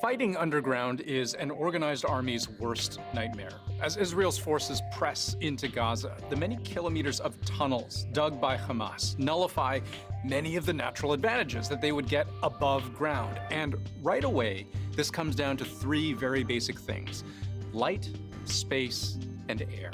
Fighting underground is an organized army's worst nightmare. As Israel's forces press into Gaza, the many kilometers of tunnels dug by Hamas nullify many of the natural advantages that they would get above ground. And right away, this comes down to three very basic things: light, space, and air.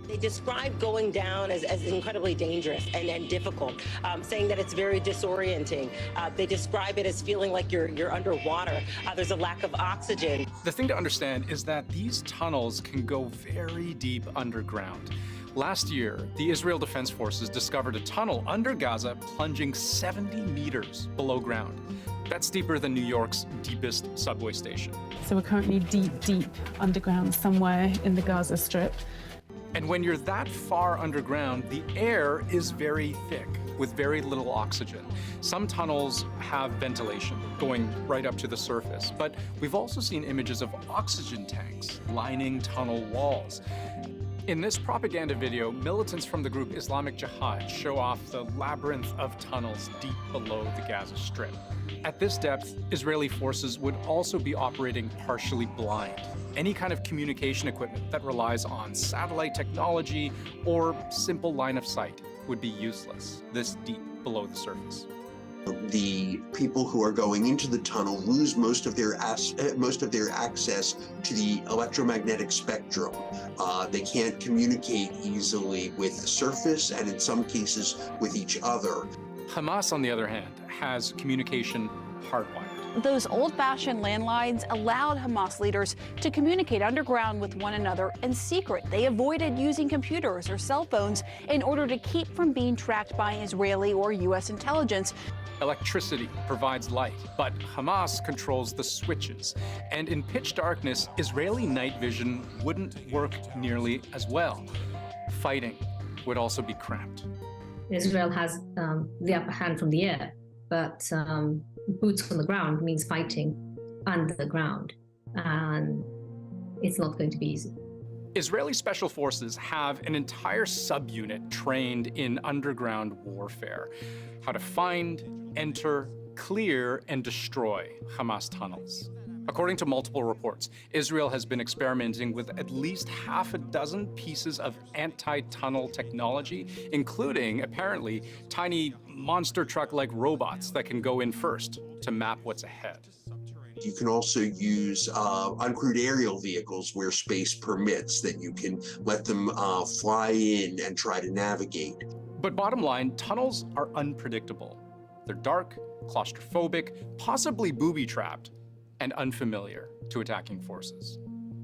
They describe going down as incredibly dangerous and difficult, saying that it's very disorienting. They describe it as feeling like you're underwater. There's a lack of oxygen. The thing to understand is that these tunnels can go very deep underground. Last year, the Israel Defense Forces discovered a tunnel under Gaza plunging 70 meters below ground. That's deeper than New York's deepest subway station. So we're currently deep underground somewhere in the Gaza Strip. And when you're that far underground, the air is very thick with very little oxygen. Some tunnels have ventilation going right up to the surface, but we've also seen images of oxygen tanks lining tunnel walls. In this propaganda video, militants from the group Islamic Jihad show off the labyrinth of tunnels deep below the Gaza Strip. At this depth, Israeli forces would also be operating partially blind. Any kind of communication equipment that relies on satellite technology or simple line of sight would be useless this deep below the surface. The people who are going into the tunnel lose most of their access to the electromagnetic spectrum. They can't communicate easily with the surface and in some cases with each other. Hamas, on the other hand, has communication hardwired. Those old-fashioned landlines allowed Hamas leaders to communicate underground with one another in secret. They avoided using computers or cell phones in order to keep from being tracked by Israeli or U.S. intelligence. Electricity provides light, but Hamas controls the switches. And in pitch darkness, Israeli night vision wouldn't work nearly as well. Fighting would also be cramped. Israel has the upper hand from the air, but boots on the ground means fighting underground, and it's not going to be easy. Israeli special forces have an entire subunit trained in underground warfare. How to find, enter, clear, and destroy Hamas tunnels. According to multiple reports, Israel has been experimenting with at least half a dozen pieces of anti-tunnel technology, including, apparently, tiny monster truck-like robots that can go in first to map what's ahead. You can also use uncrewed aerial vehicles where space permits, that you can let them fly in and try to navigate. But bottom line, tunnels are unpredictable. They're dark, claustrophobic, possibly booby-trapped, and unfamiliar to attacking forces.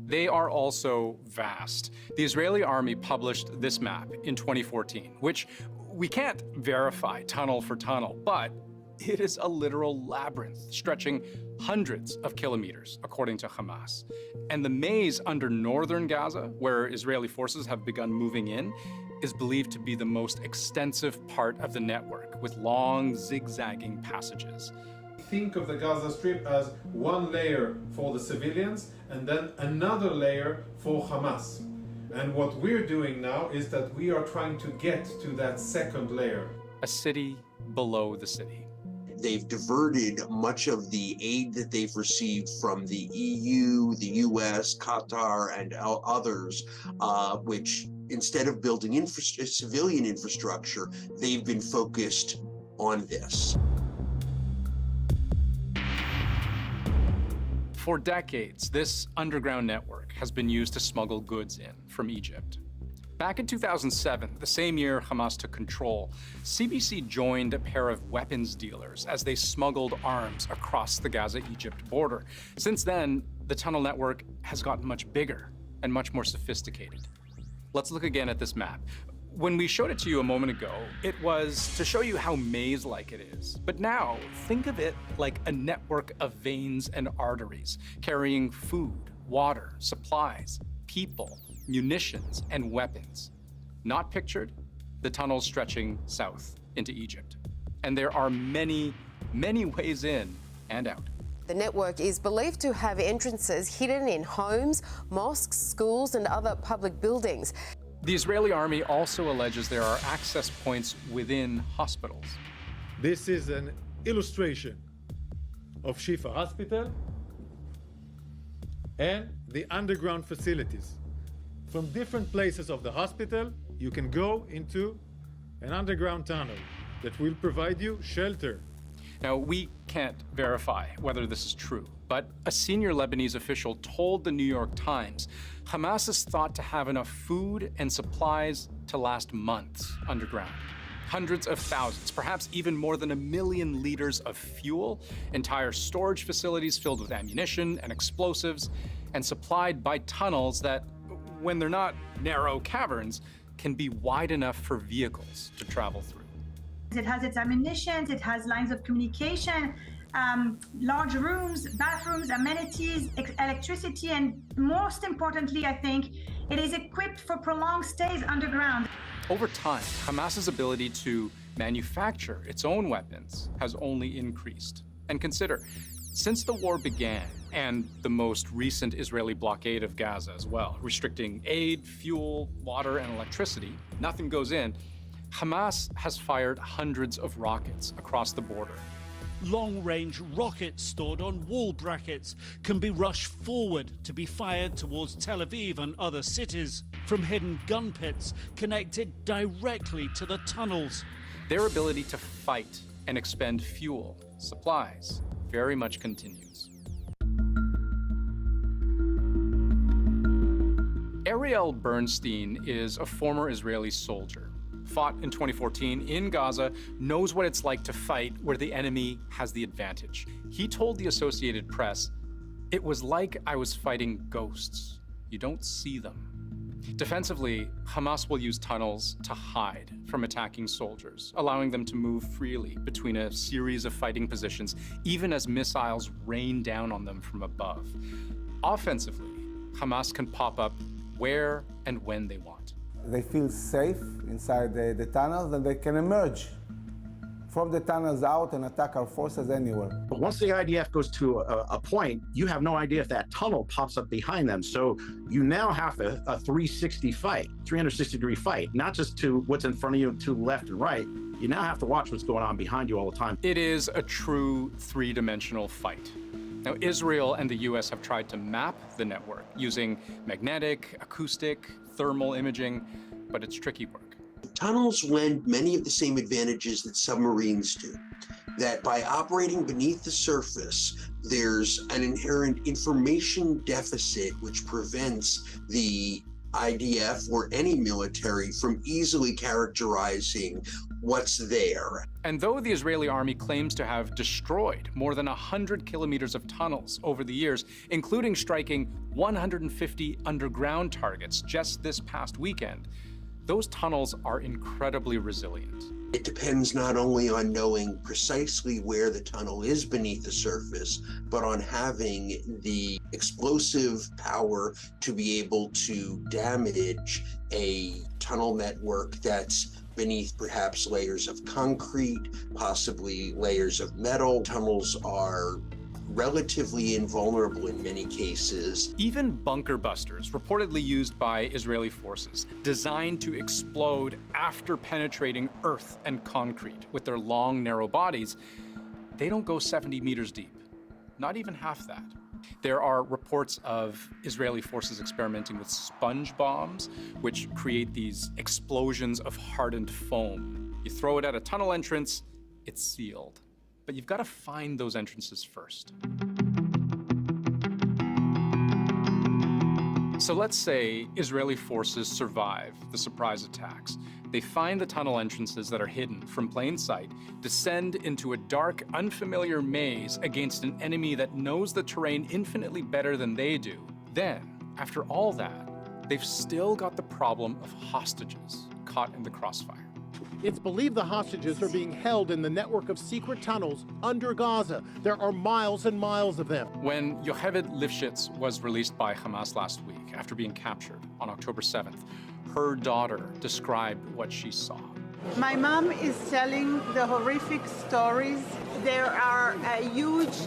They are also vast. The Israeli army published this map in 2014, which we can't verify tunnel for tunnel, but it is a literal labyrinth stretching hundreds of kilometers, according to Hamas. And the maze under northern Gaza, where Israeli forces have begun moving in, is believed to be the most extensive part of the network, with long, zigzagging passages. Think of the Gaza Strip as one layer for the civilians and then another layer for Hamas. And what we're doing now is that we are trying to get to that second layer. A city below the city. They've diverted much of the aid that they've received from the EU, the US, Qatar, and others, which instead of building civilian infrastructure, they've been focused on this. For decades, this underground network has been used to smuggle goods in from Egypt. Back in 2007, the same year Hamas took control, CBC joined a pair of weapons dealers as they smuggled arms across the Gaza-Egypt border. Since then, the tunnel network has gotten much bigger and much more sophisticated. Let's look again at this map. When we showed it to you a moment ago, it was to show you how maze-like it is. But now, think of it like a network of veins and arteries carrying food, water, supplies, people, munitions, and weapons. Not pictured, the tunnels stretching south into Egypt. And there are many, many ways in and out. The network is believed to have entrances hidden in homes, mosques, schools, and other public buildings. The Israeli army also alleges there are access points within hospitals. This is an illustration of Shifa Hospital and the underground facilities. From different places of the hospital, you can go into an underground tunnel that will provide you shelter. Now, we can't verify whether this is true, but a senior Lebanese official told the New York Times Hamas is thought to have enough food and supplies to last months underground. Hundreds of thousands, perhaps even more than 1 million liters of fuel, entire storage facilities filled with ammunition and explosives, and supplied by tunnels that, when they're not narrow caverns, can be wide enough for vehicles to travel through. It has its ammunition, it has lines of communication, large rooms, bathrooms, amenities, electricity, and most importantly, I think, it is equipped for prolonged stays underground. Over time, Hamas's ability to manufacture its own weapons has only increased. And consider, since the war began, and the most recent Israeli blockade of Gaza as well, restricting aid, fuel, water, and electricity, nothing goes in, Hamas has fired hundreds of rockets across the border. Long-range rockets stored on wall brackets can be rushed forward to be fired towards Tel Aviv and other cities from hidden gun pits connected directly to the tunnels. Their ability to fight and expend fuel, supplies, very much continues. Ariel Bernstein is a former Israeli soldier. Fought in 2014 in Gaza, knows what it's like to fight where the enemy has the advantage. He told the Associated Press, "It was like I was fighting ghosts. You don't see them." Defensively, Hamas will use tunnels to hide from attacking soldiers, allowing them to move freely between a series of fighting positions, even as missiles rain down on them from above. Offensively, Hamas can pop up where and when they want. They feel safe inside the tunnels, and they can emerge from the tunnels out and attack our forces anywhere. But once the IDF goes to a point, you have no idea if that tunnel pops up behind them. So you now have a 360-degree fight, not just to what's in front of you, to left and right. You now have to watch what's going on behind you all the time. It is a true three-dimensional fight. Now, Israel and the US have tried to map the network using magnetic, acoustic, thermal imaging, but it's tricky work. Tunnels lend many of the same advantages that submarines do. That by operating beneath the surface, there's an inherent information deficit which prevents the IDF or any military from easily characterizing what's there. And though the Israeli army claims to have destroyed more than 100 kilometers of tunnels over the years, including striking 150 underground targets just this past weekend, those tunnels are incredibly resilient. It depends not only on knowing precisely where the tunnel is beneath the surface, but on having the explosive power to be able to damage a tunnel network that's beneath perhaps layers of concrete, possibly layers of metal. Tunnels are relatively invulnerable in many cases. Even bunker busters, reportedly used by Israeli forces, designed to explode after penetrating earth and concrete with their long, narrow bodies, they don't go 70 meters deep, not even half that. There are reports of Israeli forces experimenting with sponge bombs, which create these explosions of hardened foam. You throw it at a tunnel entrance, it's sealed. But you've got to find those entrances first. So let's say Israeli forces survive the surprise attacks. They find the tunnel entrances that are hidden from plain sight, descend into a dark, unfamiliar maze against an enemy that knows the terrain infinitely better than they do. Then, after all that, they've still got the problem of hostages caught in the crossfire. It's believed the hostages are being held in the network of secret tunnels under Gaza. There are miles and miles of them. When Yocheved Lifshitz was released by Hamas last week after being captured on October 7th, her daughter described what she saw. My mom is telling the horrific stories. There are a huge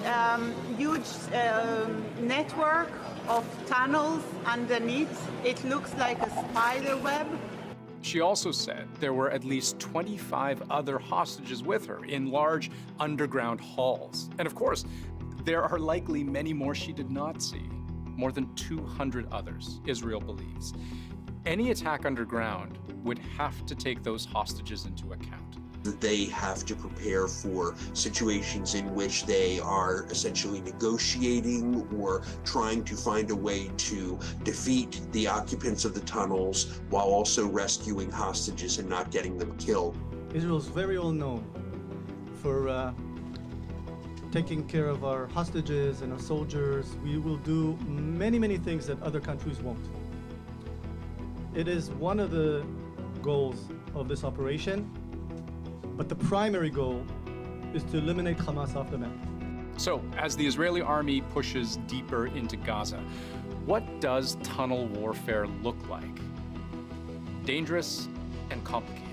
network of tunnels underneath. It looks like a spider web. She also said there were at least 25 other hostages with her in large underground halls. And of course, there are likely many more she did not see. more than 200 others, Israel believes. Any attack underground would have to take those hostages into account. They have to prepare for situations in which they are essentially negotiating or trying to find a way to defeat the occupants of the tunnels while also rescuing hostages and not getting them killed. Israel is very well known for taking care of our hostages and our soldiers. We will do many, many things that other countries won't. It is one of the goals of this operation, but the primary goal is to eliminate Hamas off the map. So, as the Israeli army pushes deeper into Gaza, what does tunnel warfare look like? Dangerous and complicated.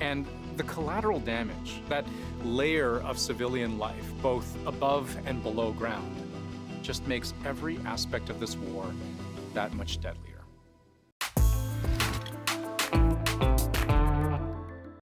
And the collateral damage, that layer of civilian life, both above and below ground, just makes every aspect of this war that much deadlier.